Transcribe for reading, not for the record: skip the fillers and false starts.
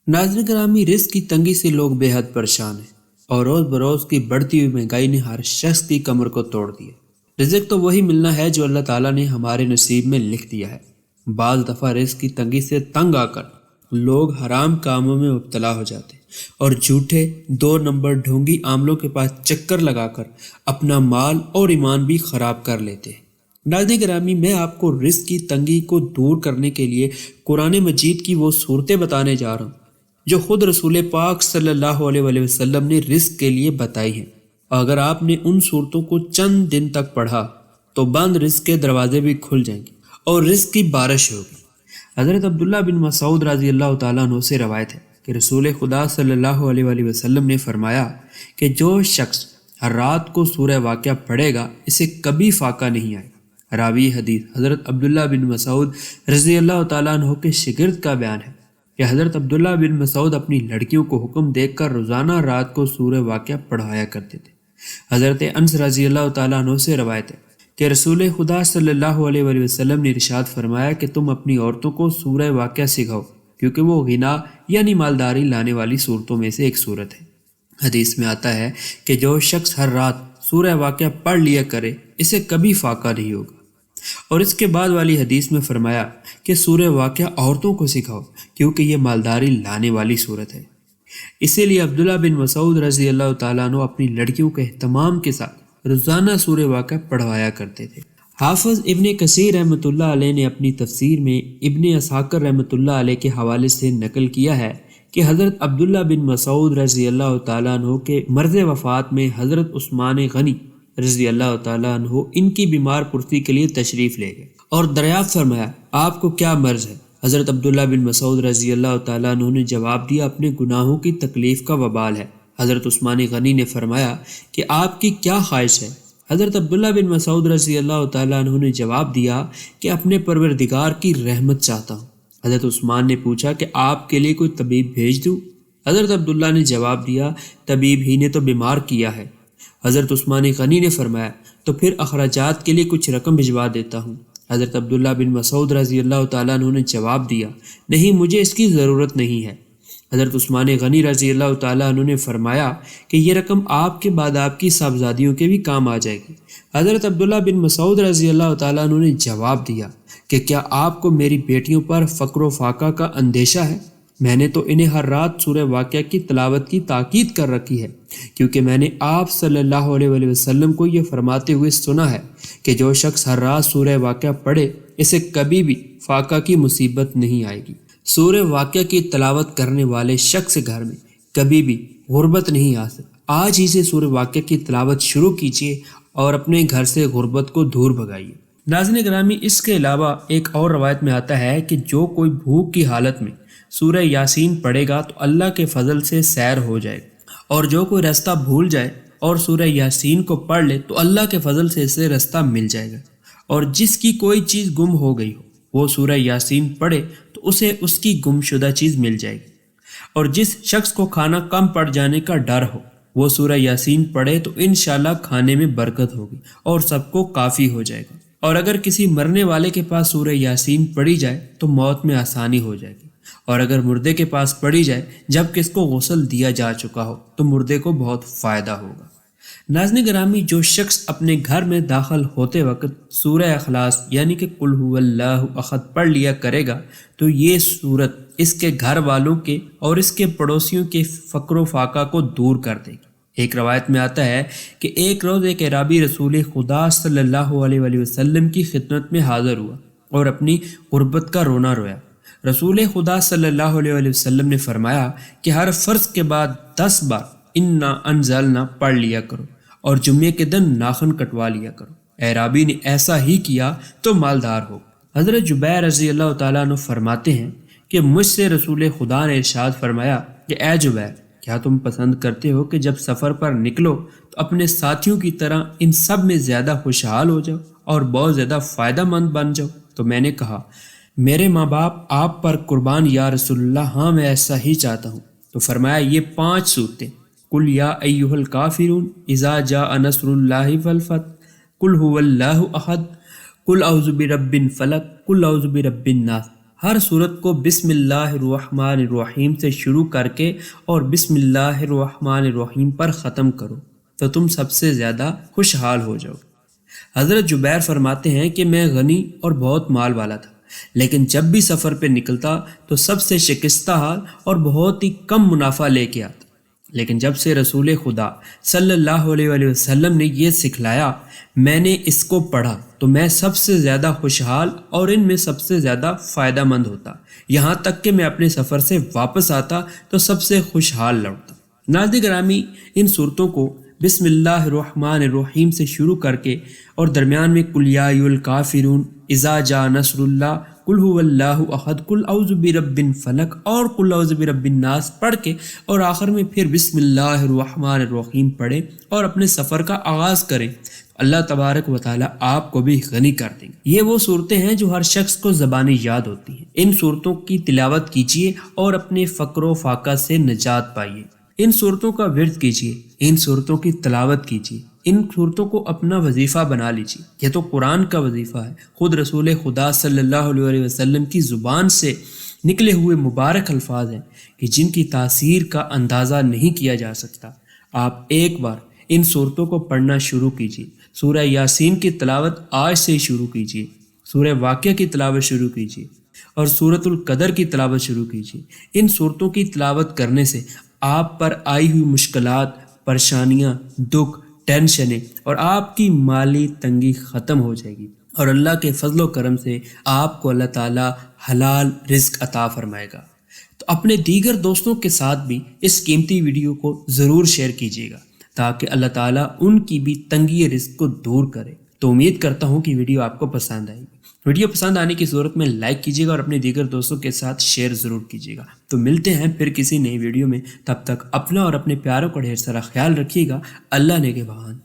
ناظرین گرامی، رزق کی تنگی سے لوگ بے حد پریشان ہیں اور روز بروز کی بڑھتی ہوئی مہنگائی نے ہر شخص کی کمر کو توڑ دیا۔ رزق تو وہی ملنا ہے جو اللہ تعالیٰ نے ہمارے نصیب میں لکھ دیا ہے۔ بعض دفعہ رزق کی تنگی سے تنگ آ کر لوگ حرام کاموں میں مبتلا ہو جاتے ہیں اور جھوٹے دو نمبر ڈھونگی عاملوں کے پاس چکر لگا کر اپنا مال اور ایمان بھی خراب کر لیتے ہیں۔ ناظرین گرامی، میں آپ کو رزق کی تنگی کو دور کرنے کے لیے قرآن مجید کی وہ صورتیں بتانے جا رہا ہوں جو خود رسول پاک صلی اللہ علیہ وآلہ وسلم نے رزق کے لیے بتائی ہیں۔ اگر آپ نے ان صورتوں کو چند دن تک پڑھا تو بند رزق کے دروازے بھی کھل جائیں گے اور رزق کی بارش ہوگی۔ حضرت عبداللہ بن مسعود رضی اللہ تعالیٰ عنہ سے روایت ہے کہ رسول خدا صلی اللہ علیہ وآلہ وسلم نے فرمایا کہ جو شخص ہر رات کو سورہ واقعہ پڑھے گا اسے کبھی فاقہ نہیں آئے۔ راوی حدیث حضرت عبداللہ بن مسعود رضی اللہ تعالیٰ عنہ کے شاگرد کا بیان ہے کہ حضرت عبداللہ بن مسعود اپنی لڑکیوں کو حکم دے کر روزانہ رات کو سورہ واقعہ پڑھایا کرتے تھے۔ حضرت انس رضی اللہ تعالیٰ عنہ سے روایت ہے کہ رسول خدا صلی اللہ علیہ وآلہ وسلم نے ارشاد فرمایا کہ تم اپنی عورتوں کو سورہ واقعہ سکھاؤ کیونکہ وہ غنا یعنی مالداری لانے والی صورتوں میں سے ایک صورت ہے۔ حدیث میں آتا ہے کہ جو شخص ہر رات سورہ واقعہ پڑھ لیا کرے اسے کبھی فاقہ نہیں ہوگا۔ اور اس کے بعد والی حدیث میں فرمایا کہ سورہ واقعہ عورتوں کو سکھاؤ کیونکہ یہ مالداری لانے والی صورت ہے۔ اسی لیے عبداللہ بن مسعود رضی اللہ تعالیٰ عنہ اپنی لڑکیوں کے اہتمام کے ساتھ روزانہ سورہ واقعہ پڑھوایا کرتے تھے۔ حافظ ابن کثیر رحمۃ اللہ علیہ نے اپنی تفسیر میں ابن اسحاق رحمۃ اللہ علیہ کے حوالے سے نقل کیا ہے کہ حضرت عبداللہ بن مسعود رضی اللہ تعالیٰ عنہ کے مرض وفات میں حضرت عثمان غنی رضی اللہ تعالیٰ عنہ ان کی بیمار پرسی کے لیے تشریف لے گئے اور دریافت فرمایا آپ کو کیا مرض ہے؟ حضرت عبداللہ بن مسعود رضی اللہ تعالیٰ عنہ نے جواب دیا اپنے گناہوں کی تکلیف کا وبال ہے۔ حضرت عثمان غنی نے فرمایا کہ آپ کی کیا خواہش ہے؟ حضرت عبداللہ بن مسعود رضی اللہ تعالیٰ عنہ نے جواب دیا کہ اپنے پروردگار کی رحمت چاہتا ہوں۔ حضرت عثمان نے پوچھا کہ آپ کے لیے کوئی طبیب بھیج دوں؟ حضرت عبداللہ نے جواب دیا طبیب ہی نے تو بیمار کیا ہے۔ حضرت عثمان غنی نے فرمایا تو پھر اخراجات کے لیے کچھ رقم بھجوا دیتا ہوں۔ حضرت عبداللہ بن مسعود رضی اللہ تعالیٰ عنہ نے جواب دیا نہیں، مجھے اس کی ضرورت نہیں ہے۔ حضرت عثمان غنی رضی اللہ تعالیٰ عنہ نے فرمایا کہ یہ رقم آپ کے بعد آپ کی صاحبزادیوں کے بھی کام آ جائے گی۔ حضرت عبداللہ بن مسعود رضی اللہ تعالیٰ عنہ نے جواب دیا کہ کیا آپ کو میری بیٹیوں پر فقر و فاقہ کا اندیشہ ہے؟ میں نے تو انہیں ہر رات سورہ واقعہ کی تلاوت کی تاکید کر رکھی ہے کیونکہ میں نے آپ صلی اللہ علیہ وآلہ وسلم کو یہ فرماتے ہوئے سنا ہے کہ جو شخص ہر رات سورہ واقعہ پڑھے اسے کبھی بھی فاقہ کی مصیبت نہیں آئے گی۔ سورہ واقعہ کی تلاوت کرنے والے شخص گھر میں کبھی بھی غربت نہیں آ سکتی۔ آج ہی سے سورہ واقعہ کی تلاوت شروع کیجیے اور اپنے گھر سے غربت کو دور بھگائیے۔ ناظرین گرامی، اس کے علاوہ ایک اور روایت میں آتا ہے کہ جو کوئی بھوک کی حالت میں سورہ یاسین پڑھے گا تو اللہ کے فضل سے سیر ہو جائے گا، اور جو کوئی رستہ بھول جائے اور سورہ یاسین کو پڑھ لے تو اللہ کے فضل سے اسے رستہ مل جائے گا، اور جس کی کوئی چیز گم ہو گئی ہو وہ سورہ یاسین پڑھے تو اسے اس کی گم شدہ چیز مل جائے گی، اور جس شخص کو کھانا کم پڑ جانے کا ڈر ہو وہ سورہ یاسین پڑھے تو انشاءاللہ کھانے میں برکت ہوگی اور سب کو کافی ہو جائے گا، اور اگر کسی مرنے والے کے پاس سورہ یاسین پڑھی جائے تو موت میں آسانی ہو جائے گی، اور اگر مردے کے پاس پڑھی جائے جب کہ اس کو غسل دیا جا چکا ہو تو مردے کو بہت فائدہ ہوگا۔ ناظرین گرامی، جو شخص اپنے گھر میں داخل ہوتے وقت سورہ اخلاص یعنی کہ قل هو اللہ احد پڑھ لیا کرے گا تو یہ صورت اس کے گھر والوں کے اور اس کے پڑوسیوں کے فقر و فاقہ کو دور کر دے گی۔ ایک روایت میں آتا ہے کہ ایک روز ایک اعرابی رسول خدا صلی اللہ علیہ وآلہ وسلم کی خدمت میں حاضر ہوا اور اپنی غربت کا رونا رویا۔ رسول خدا صلی اللہ علیہ وآلہ وسلم نے فرمایا کہ ہر فرض کے بعد 10 بار انا انزلنا پڑھ لیا کرو اور جمعے کے دن ناخن کٹوا لیا کرو۔ اعرابی نے ایسا ہی کیا تو مالدار ہو۔ حضرت جبیر رضی اللہ تعالیٰ عنہ فرماتے ہیں کہ مجھ سے رسول خدا نے ارشاد فرمایا کہ اے جبیر، کیا تم پسند کرتے ہو کہ جب سفر پر نکلو تو اپنے ساتھیوں کی طرح ان سب میں زیادہ خوشحال ہو جاؤ اور بہت زیادہ فائدہ مند بن جاؤ؟ تو میں نے کہا میرے ماں باپ آپ پر قربان یا رسول اللہ، ہاں میں ایسا ہی چاہتا ہوں۔ تو فرمایا یہ 5 صورتیں قل یا ایھا الکافرون، اذا جاء نصر اللہ والفتح، قل هو اللہ احد، قل اعوذ برب الفلق، قل اعوذ برب الناس، ہر صورت کو بسم اللہ الرحمن الرحیم سے شروع کر کے اور بسم اللہ الرحمن الرحیم پر ختم کرو تو تم سب سے زیادہ خوشحال ہو جاؤ۔ حضرت جبیر فرماتے ہیں کہ میں غنی اور بہت مال والا تھا، لیکن جب بھی سفر پہ نکلتا تو سب سے شکستہ حال اور بہت ہی کم منافع لے کے آتا، لیکن جب سے رسول خدا صلی اللہ علیہ وآلہ وسلم نے یہ سکھلایا، میں نے اس کو پڑھا تو میں سب سے زیادہ خوشحال اور ان میں سب سے زیادہ فائدہ مند ہوتا، یہاں تک کہ میں اپنے سفر سے واپس آتا تو سب سے خوشحال لوٹتا۔ ناظرین گرامی، ان صورتوں کو بسم اللہ الرحمن الرحیم سے شروع کر کے اور درمیان میں قل یا ایھا الکافرون، اذا جاء نصر اللہ، قل هو اللہ احد، قل اعوذ برب الفلق اور قل اعوذ برب الناس پڑھ کے اور آخر میں پھر بسم اللہ الرحمن الرحیم پڑھیں اور اپنے سفر کا آغاز کریں، اللہ تبارک و تعالیٰ آپ کو بھی غنی کر دیں گے۔ یہ وہ صورتیں ہیں جو ہر شخص کو زبانی یاد ہوتی ہیں۔ ان صورتوں کی تلاوت کیجیے اور اپنے فقر و فاقہ سے نجات پائیے۔ ان صورتوں کا ورد کیجیے، ان صورتوں کی تلاوت کیجیے، ان صورتوں کو اپنا وظیفہ بنا لیجیے۔ یہ تو قرآن کا وظیفہ ہے، خود رسول خدا صلی اللہ علیہ وسلم کی زبان سے نکلے ہوئے مبارک الفاظ ہیں کہ جن کی تاثیر کا اندازہ نہیں کیا جا سکتا۔ آپ ایک بار ان صورتوں کو پڑھنا شروع کیجیے۔ سورہ یاسین کی تلاوت آج سے شروع کیجیے، سورہ واقعہ کی تلاوت شروع کیجیے اور سورۃ القدر کی تلاوت شروع کیجیے۔ ان صورتوں کی تلاوت کرنے سے آپ پر آئی ہوئی مشکلات، پریشانیاں، دکھ، ٹینشنیں اور آپ کی مالی تنگی ختم ہو جائے گی، اور اللہ کے فضل و کرم سے آپ کو اللہ تعالیٰ حلال رزق عطا فرمائے گا۔ تو اپنے دیگر دوستوں کے ساتھ بھی اس قیمتی ویڈیو کو ضرور شیئر کیجیے گا تاکہ اللہ تعالیٰ ان کی بھی تنگی رزق کو دور کرے۔ تو امید کرتا ہوں کہ ویڈیو آپ کو پسند آئے گی۔ ویڈیو پسند آنے کی صورت میں لائک کیجیے گا اور اپنے دیگر دوستوں کے ساتھ شیئر ضرور کیجیے گا۔ تو ملتے ہیں پھر کسی نئی ویڈیو میں، تب تک اپنا اور اپنے پیاروں کا ڈھیر سارا خیال رکھیے گا۔ اللہ نگہبان۔